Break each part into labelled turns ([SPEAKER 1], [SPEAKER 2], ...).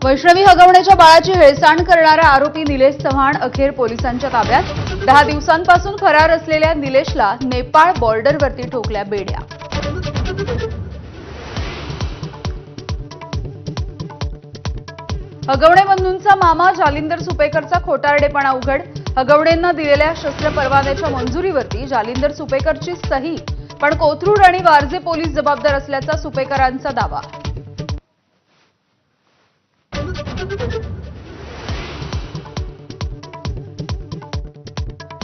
[SPEAKER 1] वैष्णवी हगवण्याच्या बाळाची हेळसांड करणारा आरोपी निलेश चव्हाण अखेर पोलिसांच्या ताब्यात। 10 दिवसांपासून फरार असलेल्या निलेशला नेपाळ बॉर्डरवरती ठोकल्या बेड्या। हगवणे बंधूंचा मामा जालिंदर सुपेकरचा खोटारडेपणा उघड। हगवणेंना दिलेल्या शस्त्र परवान्याच्या मंजुरीवरती जालिंदर सुपेकरची सही, पण कोथरूड आणि वारजे पोलीस जबाबदार असल्याचा सुपेकरांचा दावा।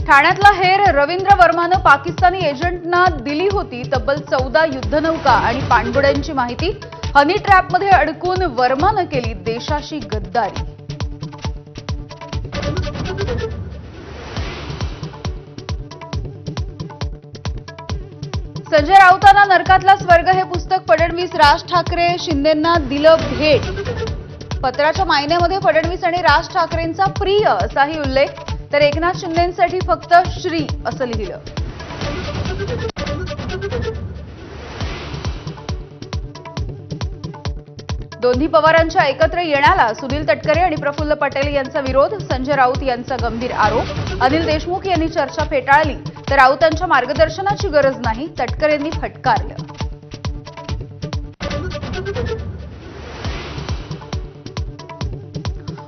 [SPEAKER 1] ठाण्यातला हेर रवींद्र वर्मानं पाकिस्तानी एजंटना दिली होती तब्बल 14 युद्धनौका आणि पाणबुड्यांची माहिती। हनी ट्रॅपमध्ये अडकून वर्मानं केली देशाशी गद्दारी। संजय राऊतांना नरकातला स्वर्ग हे पुस्तक फडणवीस राज ठाकरे शिंदेंना दिलं भेट। पत्राच्या मायन्यामध्ये फडणवीस आणि राज ठाकरेंचा प्रिय असाही उल्लेख, तर एकनाथ शिंदेंसाठी फक्त श्री असं लिहिलं। दोन्ही पवारांच्या एकत्र येण्याला सुनील तटकरे आणि प्रफुल्ल पटेल यांचा विरोध। संजय राऊत यांचा गंभीर आरोप। अनिल देशमुख यांनी चर्चा फेटाळली, तर राऊतांच्या मार्गदर्शनाची गरज नाही, तटकरेंनी फटकारलं।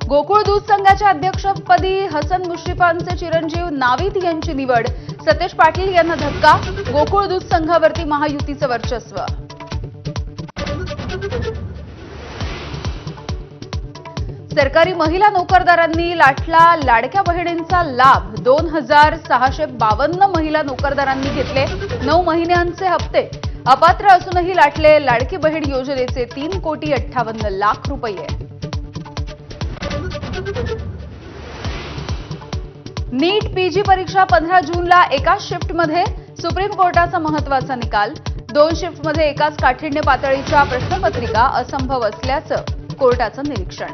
[SPEAKER 1] गोकुळ दूध संघाच्या अध्यक्षपदी हसन मुश्रीफांचे चिरंजीव नावीद यांची निवड। सतेज पाटील यांना धक्का। गोकुळ दूध संघावरती महायुतीचं वर्चस्व। सरकारी महिला नोकरदारांनी लाटला लाडक्या बहिणींचा लाभ। 2652 महिला नोकरदारांनी घेतले 9 महिन्यांचे हप्ते। अपात्र असूनही लाटले लाडकी बहीण योजनेचे 3,58,00,000 रुपये। नीट पीजी परीक्षा 15 जूनला एकाच शिफ्टमध्ये। सुप्रीम कोर्टाचा महत्त्वाचा निकाल। 2 शिफ्टमध्ये एकाच काठिण्य पातळीच्या प्रश्नपत्रिका असंभव असल्याचं कोर्टाचं निरीक्षण।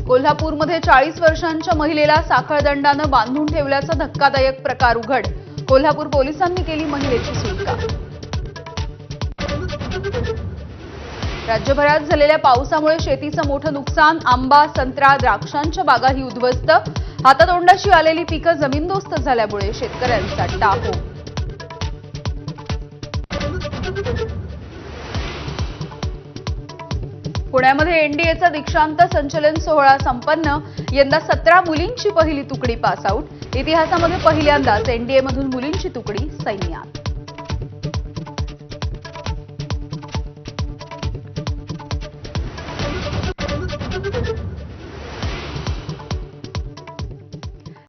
[SPEAKER 1] कोल्हापूरमध्ये 40 वर्षांच्या महिलेला साखळदंडानं बांधून ठेवल्याचा धक्कादायक प्रकार उघड। कोल्हापूर पोलिसांनी केली महिलेची सुटका। राज्यभरात झालेल्या पावसामुळे शेतीचं मोठं नुकसान। आंबा, संत्रा, द्राक्षांच्या बागाही उद्ध्वस्त। हातातोंडाशी आलेली पिकं जमीनदोस्त झाल्यामुळे शेतकऱ्यांचा टाहो। पुण्यामध्ये एनडीएचा दीक्षांत संचलन सोहळा संपन्न। यंदा 17 मुलींची पहिली तुकडी पास आऊट। इतिहासामध्ये पहिल्यांदाच एनडीएमधून मुलींची तुकडी सैन्यात।